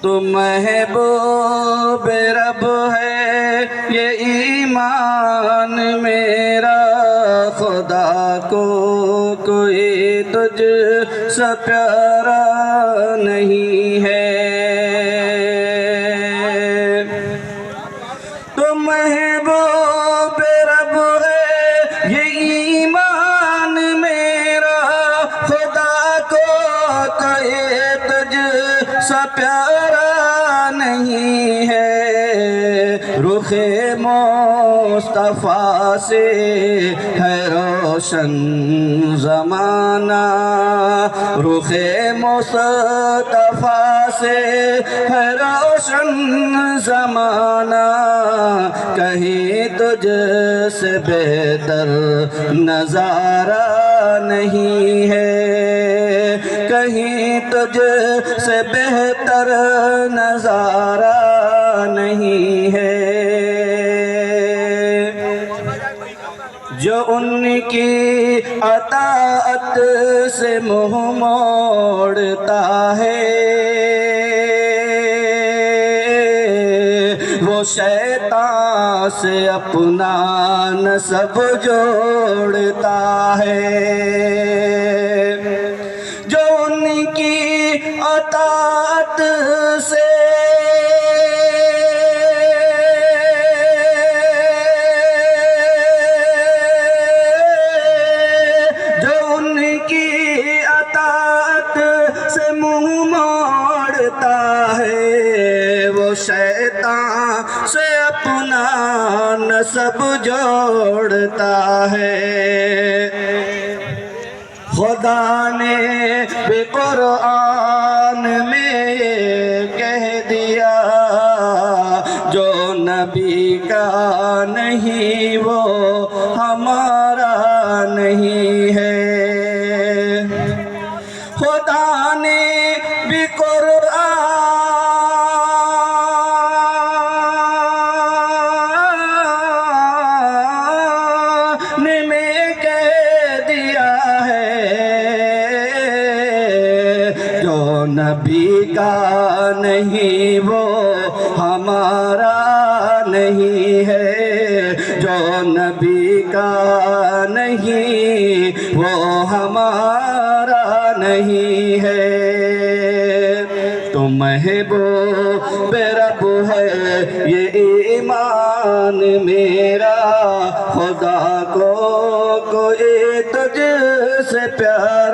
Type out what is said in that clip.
तो महबूब रब है ये ईमान मेरा, खुदा को कोई तुझ सा प्यारा नहीं है। तो महबूब रब है ये ईमान मेरा, खुदा को कोई तुझ सा प्यारा नहीं है। रुखे मुस्तफा से है रोशन ज़माना, रुखे मुस्तफा से है रोशन ज़माना। कहीं तुझ से बेहतर नज़ारा नहीं है, कहीं तुझ से बेहतर नज़ारा नहीं है। जो उनकी अताअत से मुँह मोड़ता है, वो शैतान से अपना नस्ब जोड़ता है। जो उनकी अताअत से मुँह मोड़ता है, वो शैतान से अपना नस्ब जोड़ता है। खुदा ने भी कुरान में कह दिया, जो नबी का नहीं वो हमारा नहीं है। खुदा ने भी कुरान में कह दिया है, जो नबी का नहीं वो हमारा नहीं है, जो नबी का नहीं वो हमारा नहीं है। तो महबूब रब है ये ईमान मेरा, खुदा को कोई तुझ से प्यार